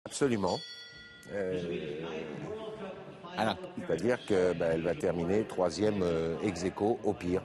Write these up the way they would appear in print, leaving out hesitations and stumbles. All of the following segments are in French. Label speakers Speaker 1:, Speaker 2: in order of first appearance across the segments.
Speaker 1: Absolument. C'est-à-dire qu'elle va terminer 3e ex aequo au pire.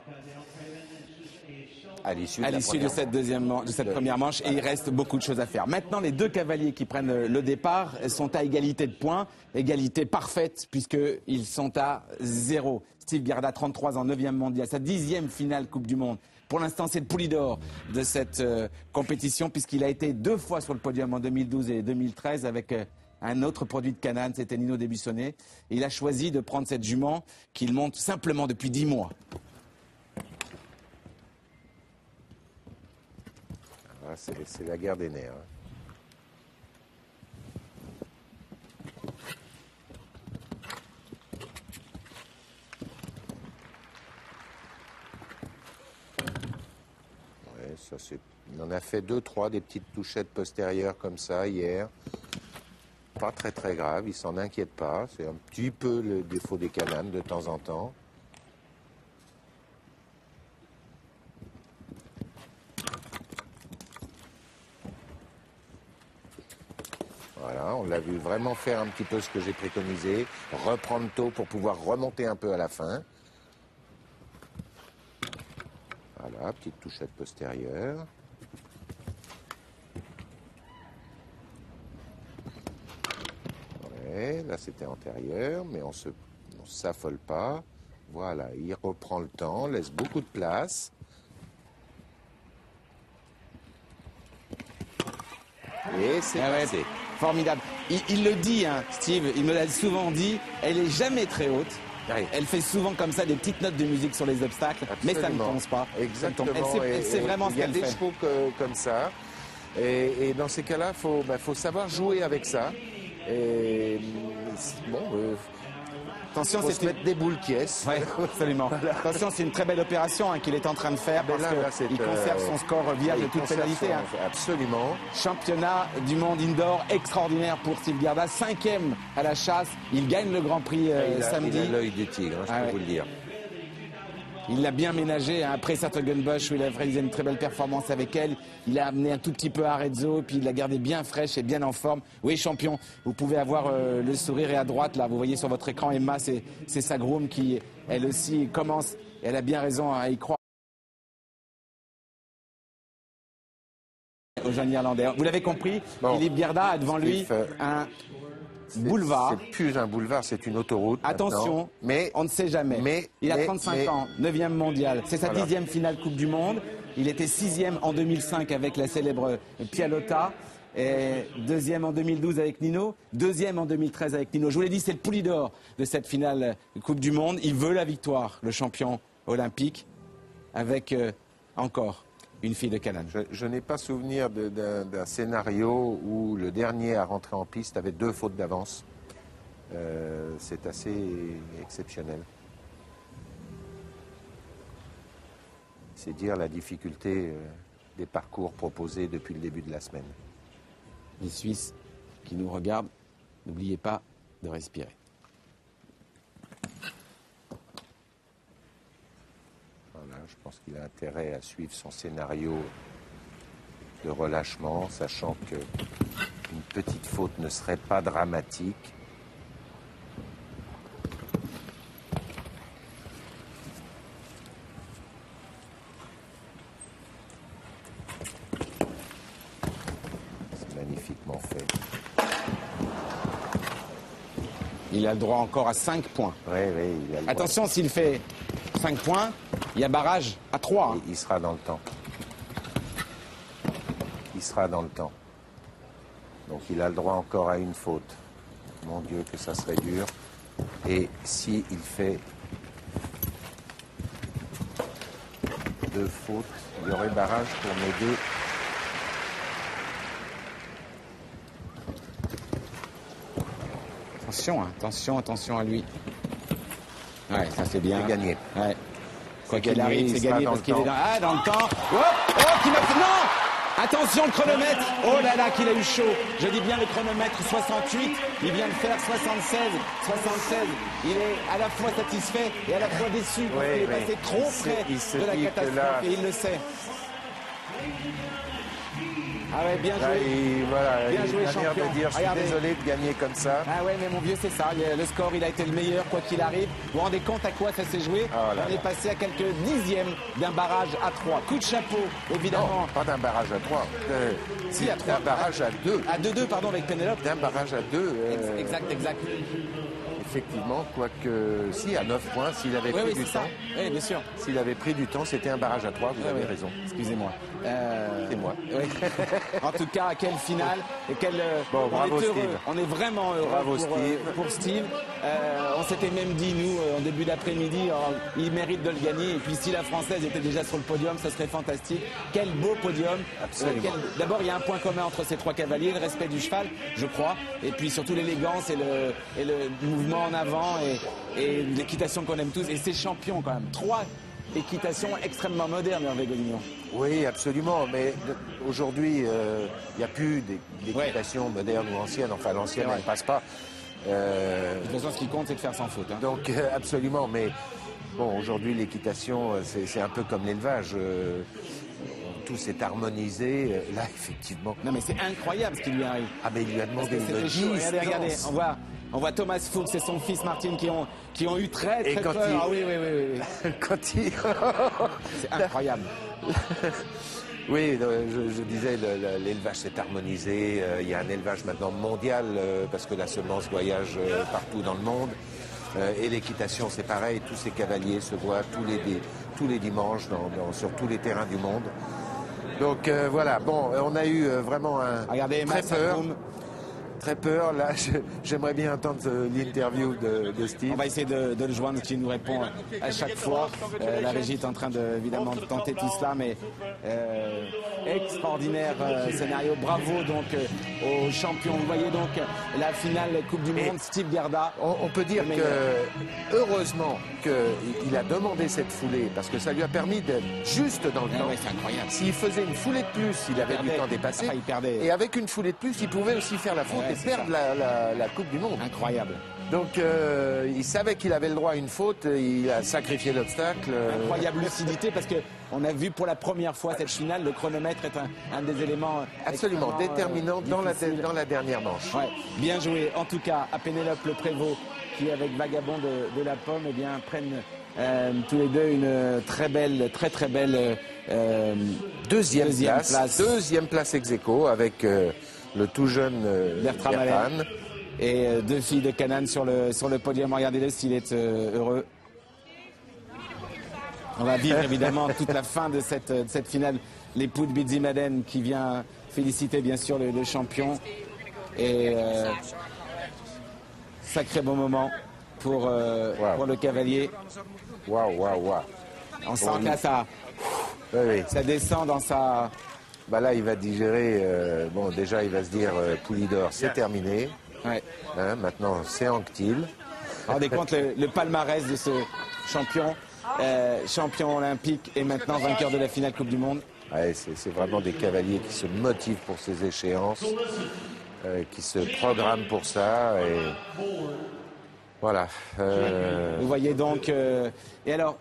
Speaker 1: À l'issue
Speaker 2: de cette première manche, et il reste beaucoup de choses à faire. Maintenant, les deux cavaliers qui prennent le départ sont à égalité de points, égalité parfaite, puisqu'ils sont à 0. Steve Gerda, 33 ans, 9e mondial, sa 10e finale Coupe du Monde. Pour l'instant, c'est le pouli d'or de cette compétition, puisqu'il a été 2 fois sur le podium en 2012 et 2013 avec un autre produit de Canaan, c'était Nino Debussonnet. Il a choisi de prendre cette jument qu'il monte simplement depuis 10 mois.
Speaker 1: C'est la guerre des nerfs. Ouais, ça c'est. Il en a fait 2-3 des petites touchettes postérieures comme ça hier. Pas très grave, il s'en inquiète pas. C'est un petit peu le défaut des Cananes de temps en temps. Voilà, on l'a vu vraiment faire un petit peu ce que j'ai préconisé, reprendre tôt pour pouvoir remonter un peu à la fin. Voilà, petite touchette postérieure. Ouais, là c'était antérieur, mais on s'affole pas. Voilà, il reprend le temps, laisse beaucoup de place. Et c'est passé.
Speaker 2: Formidable. Il le dit, hein, Steve, il me l'a souvent dit, elle est jamais très haute. Oui. Elle fait souvent comme ça des petites notes de musique sur les obstacles, mais ça ne tombe pas.
Speaker 1: Exactement.
Speaker 2: Elle sait vraiment ce qu'elle fait.
Speaker 1: Il y a des chevaux comme ça. Et dans ces cas-là, faut savoir jouer avec ça. Et bon,
Speaker 2: attention,
Speaker 1: faut se mettre des boules qui est.
Speaker 2: Oui, absolument. Voilà. Attention, c'est une très belle opération qu'il est en train de faire parce qu'il conserve son score vierge de toute pénalité.
Speaker 1: Absolument.
Speaker 2: Championnat du monde indoor extraordinaire pour Steve Gerda, 5e à la chasse. Il gagne le Grand Prix samedi.
Speaker 1: Il a l'œil du tigre, je peux vous le dire.
Speaker 2: Il l'a bien ménagé après Sartogenbosch où il a réalisé une très belle performance avec elle. Il a amené un tout petit peu à Arezzo, puis il l'a gardé bien fraîche et bien en forme. Oui, champion, vous pouvez avoir le sourire et à droite, là, vous voyez sur votre écran, Emma, c'est sa groom qui, elle aussi, commence, et elle a bien raison à y croire. Au jeune Irlandais. Vous l'avez compris, bon, Philippe Gerda a devant lui un boulevard.
Speaker 1: C'est plus un boulevard, c'est une autoroute.
Speaker 2: Attention, mais on ne sait jamais. Il a 35 ans, 9e mondial. C'est sa 10e finale Coupe du Monde. Il était 6e en 2005 avec la célèbre Pialotta. Et 2e en 2012 avec Nino. 2e en 2013 avec Nino. Je vous l'ai dit, c'est le pouli d'or de cette finale Coupe du Monde. Il veut la victoire, le champion olympique, avec encore une fille de Canaan.
Speaker 1: Je n'ai pas souvenir d'un scénario où le dernier à rentrer en piste avait 2 fautes d'avance. C'est assez exceptionnel. C'est dire la difficulté des parcours proposés depuis le début de la semaine.
Speaker 2: Les Suisses qui nous regardent, n'oubliez pas de respirer.
Speaker 1: Je pense qu'il a intérêt à suivre son scénario de relâchement, sachant qu'une petite faute ne serait pas dramatique. C'est magnifiquement fait.
Speaker 2: Il a le droit encore à 5 points.
Speaker 1: Oui, il a le
Speaker 2: Attention, s'il fait 5 points, il y a barrage à 3.
Speaker 1: Il sera dans le temps. Il sera dans le temps. Donc il a le droit encore à une faute. Mon Dieu, que ça serait dur. Et s'il fait 2 fautes, il y aurait barrage pour mes 2.
Speaker 2: Attention à lui. Ouais, ça c'est bien.
Speaker 1: C'est gagné.
Speaker 2: Ouais. Quoi qu'il arrive, c'est gagné parce qu'il est dans le temps. Qui m'a fait... Non! Attention le chronomètre. Oh là là, qu'il a eu chaud. Je dis bien le chronomètre 68. Il vient de faire 76. Il est à la fois satisfait et à la fois déçu parce qu'il est passé trop près de la catastrophe et il le sait. Ah ouais, bien joué.
Speaker 1: Là, voilà,
Speaker 2: Bien
Speaker 1: il
Speaker 2: joué,
Speaker 1: a l'air
Speaker 2: champion.
Speaker 1: de dire, je suis
Speaker 2: Regardez.
Speaker 1: désolé de gagner comme ça.
Speaker 2: Ah ouais, mais mon vieux, c'est ça. Le score, il a été le meilleur, quoi qu'il arrive. Vous vous rendez compte à quoi ça s'est joué?
Speaker 1: Oh là
Speaker 2: On est
Speaker 1: là.
Speaker 2: passé à quelques dixièmes d'un barrage à 3. Coup de chapeau, évidemment.
Speaker 1: Non, pas d'un barrage à 3.
Speaker 2: Si, à trois.
Speaker 1: D'un barrage à 2.
Speaker 2: À 2-2, pardon, avec Pénélope.
Speaker 1: D'un barrage à 2.
Speaker 2: Exact, exact.
Speaker 1: Effectivement, quoique, si, à 9 points, s'il avait
Speaker 2: Oui,
Speaker 1: pris
Speaker 2: oui,
Speaker 1: du
Speaker 2: c'est ça.
Speaker 1: temps.
Speaker 2: Oui, bien sûr.
Speaker 1: S'il avait pris du temps, c'était un barrage à 3, vous avez
Speaker 2: Ouais,
Speaker 1: raison.
Speaker 2: Excusez-moi.
Speaker 1: C'est moi.
Speaker 2: Oui. En tout cas, quelle finale et quelle.
Speaker 1: Bon, bravo,
Speaker 2: on est heureux.
Speaker 1: Steve.
Speaker 2: On est vraiment heureux
Speaker 1: Bravo,
Speaker 2: pour,
Speaker 1: Steve.
Speaker 2: pour Steve. On s'était même dit, nous, en début d'après-midi, il mérite de le gagner. Et puis, si la Française était déjà sur le podium, ça serait fantastique. Quel beau podium.
Speaker 1: Absolument.
Speaker 2: D'abord, il y a un point commun entre ces trois cavaliers, le respect du cheval, je crois. Et puis, surtout, l'élégance et le mouvement en avant et l'équitation qu'on aime tous. Et ces champions, quand même. 3 équitations extrêmement modernes, Hervé Godinot.
Speaker 1: Oui, absolument. Mais aujourd'hui, il n'y a plus d'équitation moderne ou ancienne. Enfin, l'ancienne,
Speaker 2: C'est vrai.
Speaker 1: elle ne passe pas.
Speaker 2: De toute façon, ce qui compte, c'est de faire sans faute. Hein.
Speaker 1: Donc, absolument. Mais bon, aujourd'hui, l'équitation, c'est un peu comme l'élevage. Tout s'est harmonisé. Là, effectivement.
Speaker 2: Non, mais c'est incroyable ce qui lui arrive.
Speaker 1: Ah, mais il lui a
Speaker 2: Parce
Speaker 1: demandé
Speaker 2: que
Speaker 1: une
Speaker 2: c'était chaud.
Speaker 1: distance.
Speaker 2: Regardez, on voit Thomas Fuchs et son fils Martin qui ont eu très
Speaker 1: Et
Speaker 2: très
Speaker 1: quand
Speaker 2: peur.
Speaker 1: il-
Speaker 2: Ah oui, oui, oui, oui.
Speaker 1: Quand il...
Speaker 2: C'est incroyable.
Speaker 1: Oui, je disais, l'élevage s'est harmonisé. Il y a un élevage maintenant mondial parce que la semence voyage partout dans le monde. Et l'équitation, c'est pareil. Tous ces cavaliers se voient tous les dimanches sur tous les terrains du monde. Donc voilà, bon, on a eu vraiment
Speaker 2: Regardez, Emma
Speaker 1: très peur.
Speaker 2: Sakoum.
Speaker 1: Très peur. Là, j'aimerais bien entendre l'interview de Steve.
Speaker 2: On va essayer de le joindre, qui nous répond à chaque fois. La régie est en train évidemment de tenter tout cela, mais extraordinaire scénario. Bravo donc aux champions. Vous voyez donc la finale Coupe du Monde, Steve Gerda.
Speaker 1: On peut dire
Speaker 2: Le meilleur.
Speaker 1: que, heureusement, qu'il a demandé cette foulée, parce que ça lui a permis d'être juste dans le
Speaker 2: Ah
Speaker 1: temps.
Speaker 2: ouais, c'est incroyable.
Speaker 1: S'il faisait une foulée de plus, il avait du
Speaker 2: perdait.
Speaker 1: temps dépassé.
Speaker 2: Enfin, il perdait.
Speaker 1: Et avec une foulée de plus, il pouvait aussi faire la faute
Speaker 2: Ouais,
Speaker 1: et
Speaker 2: c'est
Speaker 1: perdre la Coupe du Monde.
Speaker 2: Incroyable.
Speaker 1: Donc, il savait qu'il avait le droit à une faute, il a sacrifié l'obstacle.
Speaker 2: Incroyable lucidité parce que on a vu pour la première fois cette finale, le chronomètre est un des éléments
Speaker 1: Absolument
Speaker 2: extrêmement,
Speaker 1: déterminant dans
Speaker 2: difficiles.
Speaker 1: la dernière manche.
Speaker 2: Ouais, bien joué. En tout cas, à Pénélope Le Prévost, qui avec Vagabond de la Pomme, eh bien, prennent tous les deux une très très belle
Speaker 1: Deuxième
Speaker 2: place.
Speaker 1: Deuxième place ex aequo avec le tout jeune
Speaker 2: Bertrand
Speaker 1: Bertrand.
Speaker 2: Mallet. Et deux filles de Canaan sur le podium. Regardez-le s'il est heureux. On va vivre évidemment toute la fin de cette finale. L'époux de Bidzi Maden qui vient féliciter bien sûr le champion. Et sacré bon moment pour le cavalier.
Speaker 1: Waouh, waouh, waouh.
Speaker 2: On sent que là,
Speaker 1: Oui, oui.
Speaker 2: ça descend dans sa...
Speaker 1: Bah là, il va digérer. Bon, déjà, il va se dire Poulidor, c'est terminé.
Speaker 2: Ouais.
Speaker 1: Hein, maintenant, c'est Anctil.
Speaker 2: Vous vous rendez compte le palmarès de ce champion, champion olympique et maintenant vainqueur de la finale Coupe du Monde.
Speaker 1: Ouais, c'est vraiment des cavaliers qui se motivent pour ces échéances, qui se programment pour ça. Et voilà.
Speaker 2: Vous voyez donc. Et alors,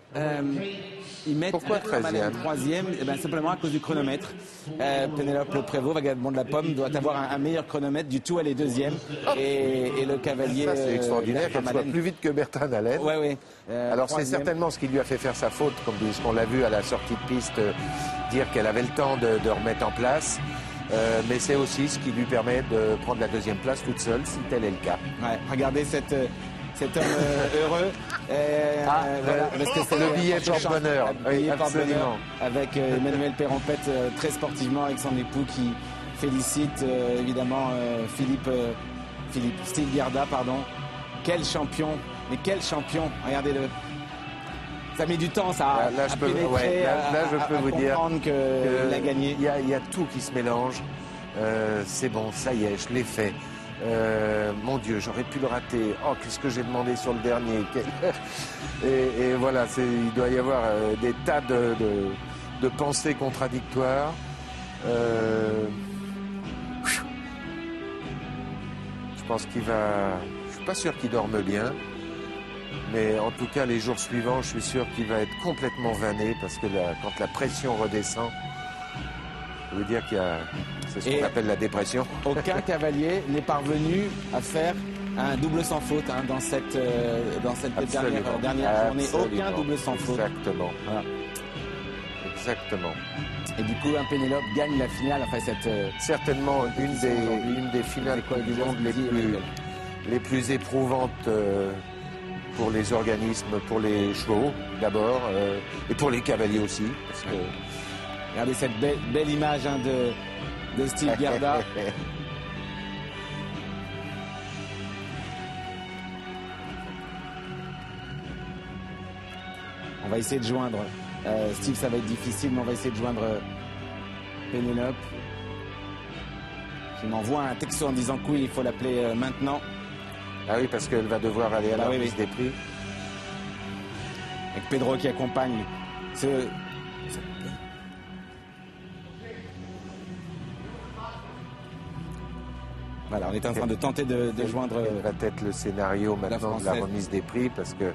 Speaker 2: ils mettent
Speaker 1: Pourquoi
Speaker 2: Bertrand Mallet
Speaker 1: 13e?
Speaker 2: troisième, eh ben, simplement à cause du chronomètre. Pénélope Le Prévost, Vagabond de la Pomme, doit avoir un meilleur chronomètre. Du tout, elle est deuxième. Et le cavalier.
Speaker 1: Ça, c'est extraordinaire
Speaker 2: Bertrand
Speaker 1: qu'elle soit
Speaker 2: Mallet-
Speaker 1: plus vite que Bertrand Allen.
Speaker 2: Ouais, ouais.
Speaker 1: Alors c'est
Speaker 2: Troisième.
Speaker 1: certainement ce qui lui a fait faire sa faute, comme ce qu'on l'a vu à la sortie de piste, dire qu'elle avait le temps de remettre en place. Mais c'est aussi ce qui lui permet de prendre la deuxième place toute seule, si tel est le cas.
Speaker 2: Ouais, regardez cet homme heureux. Voilà, parce que c'est
Speaker 1: le billet porte-bonheur.
Speaker 2: Le billet
Speaker 1: Oui,
Speaker 2: porte-bonheur
Speaker 1: absolument.
Speaker 2: avec Emmanuel Perrompette très sportivement avec son époux qui félicite évidemment Steve Gerda, pardon. Quel champion, mais quel champion, regardez-le. Ça met du temps, ça,
Speaker 1: Là, je
Speaker 2: à
Speaker 1: peux-
Speaker 2: pénétrer,
Speaker 1: ouais, là, je peux
Speaker 2: à
Speaker 1: vous dire
Speaker 2: comprendre qu'il a gagné.
Speaker 1: Il y a tout qui se mélange. C'est bon, ça y est, je l'ai fait. Mon Dieu, j'aurais pu le rater. Oh, qu'est-ce que j'ai demandé sur le dernier. Et voilà, il doit y avoir des tas de pensées contradictoires. Je pense qu'il va... Je suis pas sûr qu'il dorme bien. Mais en tout cas, les jours suivants, je suis sûr qu'il va être complètement vanné parce que quand la pression redescend, Ça veut dire qu'il y a, c'est ce qu'on appelle la dépression.
Speaker 2: Aucun cavalier n'est parvenu à faire un double sans faute dans cette dernière journée. Aucun double sans faute.
Speaker 1: Exactement.
Speaker 2: Voilà.
Speaker 1: Exactement.
Speaker 2: Et du coup, un Pénélope gagne la finale. Enfin,
Speaker 1: certainement une des finales du monde les plus éprouvantes pour les organismes, pour les chevaux d'abord, et pour les cavaliers aussi. Parce que...
Speaker 2: Regardez cette belle image de Steve Gerda. On va essayer de joindre. Steve, ça va être difficile, mais on va essayer de joindre Pénélope. Qui m'envoie un texto en disant que oui, il faut l'appeler maintenant.
Speaker 1: Ah oui, parce qu'elle va devoir aller à la remise des prix.
Speaker 2: Avec Pedro qui accompagne Voilà, on est en train de tenter de joindre...
Speaker 1: Quel va être le scénario maintenant de la remise des prix, parce que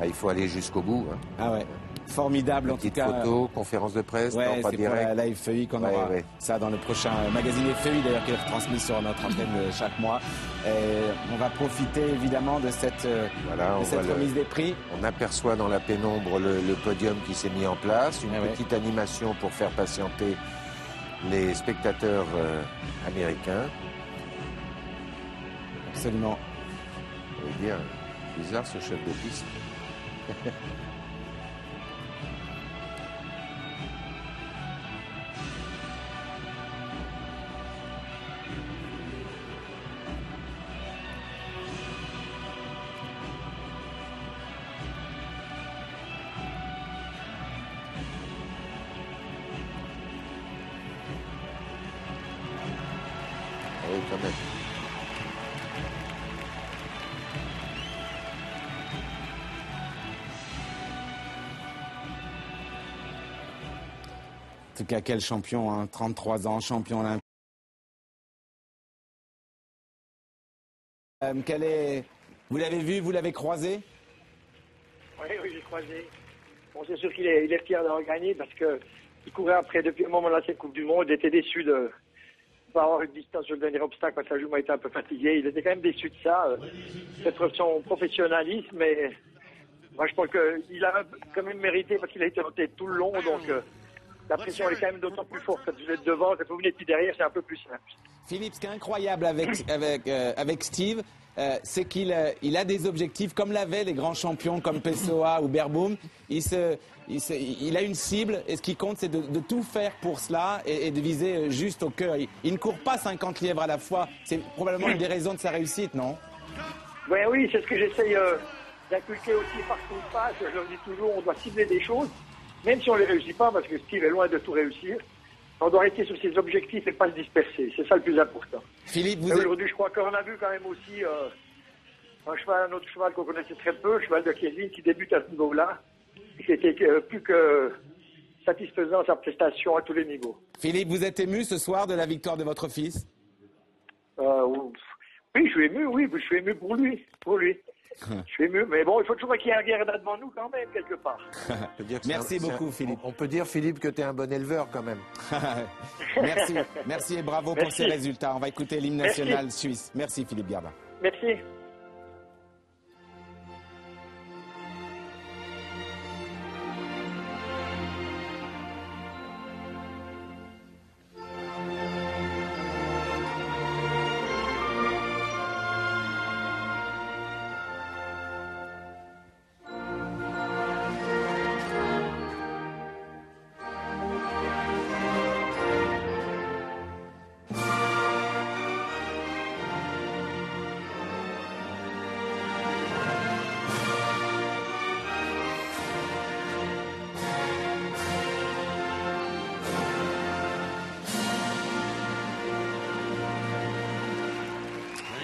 Speaker 1: il faut aller jusqu'au bout. Hein.
Speaker 2: Ah ouais, formidable en tout cas.
Speaker 1: Photo, conférence de presse,
Speaker 2: ouais,
Speaker 1: non, pas
Speaker 2: c'est
Speaker 1: direct.
Speaker 2: pour la Live FEI qu'on aura ça dans le prochain magazine FEI, d'ailleurs, qui est retransmis sur notre antenne chaque mois. Et on va profiter évidemment de cette remise des prix.
Speaker 1: On aperçoit dans la pénombre le podium qui s'est mis en place, une petite animation pour faire patienter les spectateurs américains.
Speaker 2: Absolument.
Speaker 1: On va dire, bizarre ce chef de piste. Oui, quand même.
Speaker 2: En tout cas, quel champion, hein, 33 ans, champion olympique. Vous l'avez vu, vous l'avez croisé?
Speaker 3: Oui, j'ai croisé. Bon, c'est sûr qu'il est fier d'avoir gagné parce qu'il courait après depuis un moment là cette Coupe du Monde. Il était déçu de ne pas avoir une distance sur le dernier obstacle parce que la jument était un peu fatiguée. Il était quand même déçu de ça. Peut-être son professionnalisme, mais moi je pense qu'il a quand même mérité parce qu'il a été en tête tout le long. Donc la pression est quand même d'autant plus forte. Quand vous êtes devant, quand vous venez depuis derrière, c'est un peu plus simple.
Speaker 2: Philippe, ce qui est incroyable avec Steve, c'est qu'il a des objectifs comme l'avaient les grands champions comme Pessoa ou Beerboom. Il a une cible et ce qui compte, c'est de tout faire pour cela et de viser juste au cœur. Il ne court pas 50 lièvres à la fois. C'est probablement une des raisons de sa réussite, non?
Speaker 3: Ben oui, c'est ce que j'essaye d'inculquer aussi partout où je passe. Je leur dis toujours, on doit cibler des choses. Même si on ne les réussit pas, parce que Steve est loin de tout réussir, on doit rester sur ses objectifs et pas se disperser. C'est ça le plus important.
Speaker 2: Philippe,
Speaker 3: aujourd'hui, je crois qu'on a vu quand même aussi un autre cheval qu'on connaissait très peu, le cheval de Kevin, qui débute à ce niveau-là, et qui était plus que satisfaisant sa prestation à tous les niveaux.
Speaker 2: Philippe, vous êtes ému ce soir de la victoire de votre fils?
Speaker 3: Oui, je suis ému, je suis ému pour lui. Je suis ému, mais bon, il faut toujours qu'il y ait un Gerda devant nous quand même, quelque part.
Speaker 2: Merci beaucoup, Philippe.
Speaker 1: On peut dire, Philippe, que tu es un bon éleveur quand même.
Speaker 2: Merci et bravo pour ces résultats. On va écouter l'hymne national suisse. Merci, Philippe Gerda.
Speaker 3: Merci.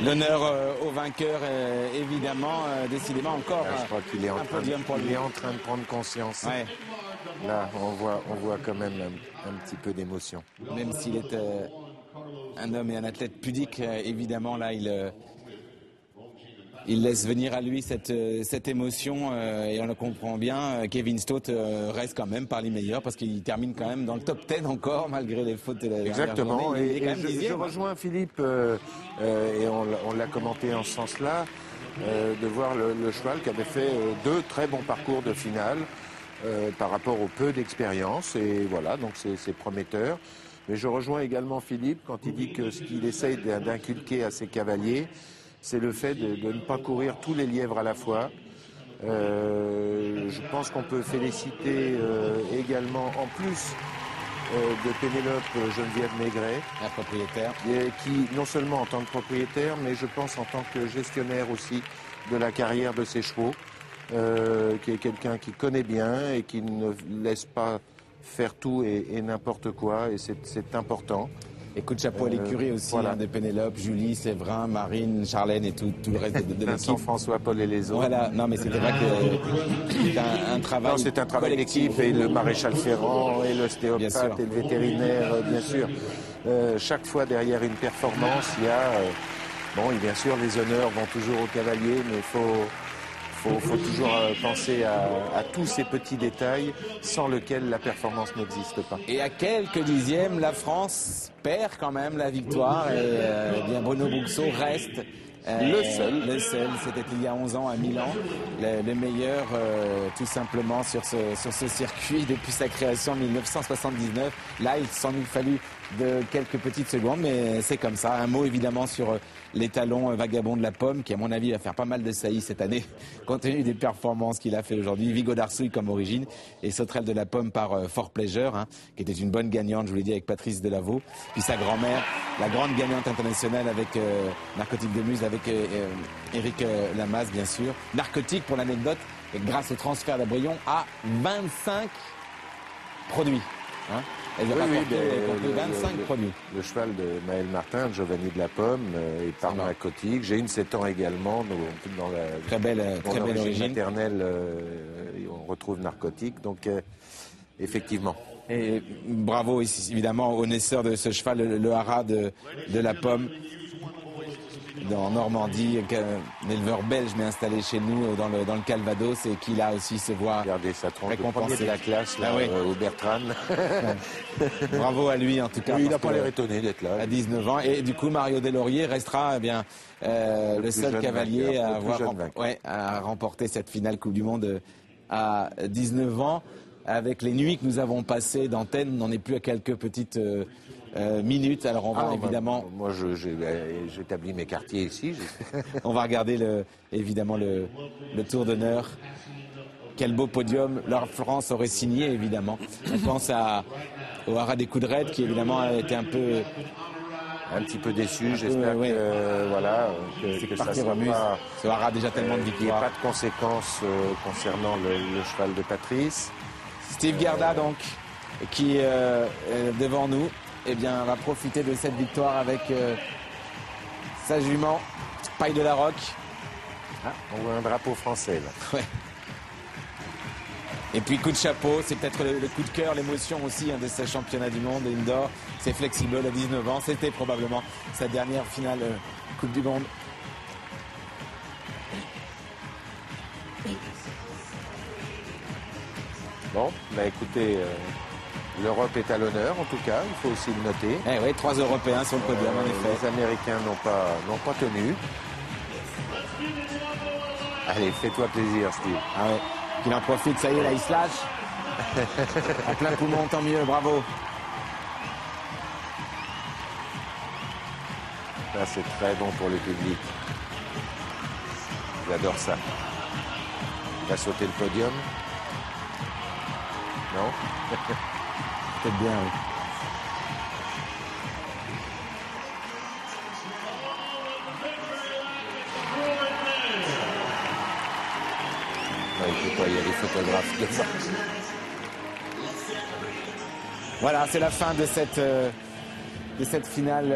Speaker 2: L'honneur au vainqueur, évidemment, décidément encore
Speaker 1: je crois qu'il est
Speaker 2: un podium pour lui.
Speaker 1: Il est en train de prendre conscience.
Speaker 2: Ouais.
Speaker 1: Là, on voit quand même un petit peu d'émotion.
Speaker 2: Même s'il est un homme et un athlète pudique, évidemment, là, il laisse venir à lui cette émotion et on le comprend bien. Kevin Stott reste quand même parmi les meilleurs parce qu'il termine quand même dans le top 10 encore malgré les fautes.
Speaker 1: Exactement.
Speaker 2: Et
Speaker 1: Je rejoins Philippe et on l'a commenté en ce sens-là, de voir le cheval qui avait fait 2 très bons parcours de finale par rapport au peu d'expérience. Et voilà, donc c'est prometteur. Mais je rejoins également Philippe quand il dit que ce qu'il essaye d'inculquer à ses cavaliers, c'est le fait de ne pas courir tous les lièvres à la fois. Je pense qu'on peut féliciter également, en plus de Pénélope, Geneviève Maigret,
Speaker 2: la propriétaire,
Speaker 1: qui non seulement en tant que propriétaire, mais je pense en tant que gestionnaire aussi de la carrière de ses chevaux, qui est quelqu'un qui connaît bien et qui ne laisse pas faire tout et n'importe quoi, et c'est important.
Speaker 2: Et coup de chapeau à l'écurie aussi, voilà. De Pénélope, Julie, Séverin, Marine, Charlène et tout le reste de l'équipe.
Speaker 1: Vincent, François, Paul et les autres.
Speaker 2: Voilà, non mais c'était vrai que c'est un travail.
Speaker 1: Non, c'est un travail d'équipe, et le maréchal Ferrand, et l'ostéopathe, et le vétérinaire, bien sûr. Chaque fois derrière une performance, il y a... bon, et bien sûr, les honneurs vont toujours aux cavaliers, mais il faut toujours penser à tous ces petits détails sans lesquels la performance n'existe pas.
Speaker 2: Et à quelques dixièmes, la France perd quand même la victoire et bien Bruno Bouxot reste le seul. C'était il y a 11 ans à Milan, le meilleur tout simplement sur ce circuit depuis sa création en 1979. Là, il s'en eût fallu de quelques petites secondes, mais c'est comme ça. Un mot évidemment sur les talons Vagabond de la Pomme, qui à mon avis va faire pas mal de saillies cette année, compte tenu des performances qu'il a fait aujourd'hui. Vigo d'Arsouille comme origine, et Sauterelle de la Pomme par Fort Pleasure, hein, qui était une bonne gagnante, je vous l'ai dit, avec Patrice Delaveau. Puis sa grand-mère, la grande gagnante internationale avec Narcotique de Muse, avec Éric Lamaze, bien sûr. Narcotique, pour l'anecdote, grâce au transfert d'Abrion, à 25 produits. Hein. Elle va rapporter 25 produits.
Speaker 1: Le cheval de Maël Martin, Giovanni de la Pomme, est par Narcotique. J'ai une 7 ans également, dans la
Speaker 2: très belle origine
Speaker 1: maternelle, on retrouve Narcotique. Donc, effectivement.
Speaker 2: Et bravo ici, évidemment au naisseur de ce cheval, le Haras de la Pomme, dans Normandie, un éleveur belge mais installé chez nous dans le Calvados, et qui là aussi se voit
Speaker 1: regardez sa tronche de la classe là, au Bertrand.
Speaker 2: Bravo à lui en tout cas.
Speaker 1: Oui, il n'a pas l'air étonné d'être là.
Speaker 2: À 19 ans. Et du coup, Mario Deslauriers restera le seul cavalier à remporter cette finale Coupe du Monde à 19 ans. Avec les nuits que nous avons passées d'antenne, on n'en est plus à quelques petites minutes. Alors on va évidemment...
Speaker 1: Moi, j'établis mes quartiers ici.
Speaker 2: On va regarder évidemment le tour d'honneur. Quel beau podium. La France aurait signé, évidemment. On pense au Haras des Coudrettes, qui évidemment a été un
Speaker 1: petit peu déçu. J'espère que ça sera pas...
Speaker 2: Ce Haras a déjà tellement de victoires.
Speaker 1: Il n'y a pas de conséquences concernant le cheval de Patrice.
Speaker 2: Steve Gerda, donc, qui est devant nous, va profiter de cette victoire avec sa jument, Paille de la Roque.
Speaker 1: On voit un drapeau français, là.
Speaker 2: Ouais. Et puis, coup de chapeau, c'est peut-être le coup de cœur, l'émotion aussi de ce championnat du monde indoor. C'est Flexible à 19 ans. C'était probablement sa dernière finale Coupe du Monde.
Speaker 1: Bon, écoutez, l'Europe est à l'honneur, en tout cas, il faut aussi le noter.
Speaker 2: Eh oui, 3 Européens sur le podium, en effet.
Speaker 1: Les Américains n'ont pas tenu. Allez, fais-toi plaisir, Steve.
Speaker 2: Ah ouais, qu'il en profite, ça y est, là, il se lâche. À plein poumon, tant mieux, bravo.
Speaker 1: Ça, c'est très bon pour le public. J'adore ça. Il va sauter le podium. Non.
Speaker 2: Peut-être bien, oui.
Speaker 1: Il y a des photographes de ça.
Speaker 2: Voilà, c'est la fin de cette finale.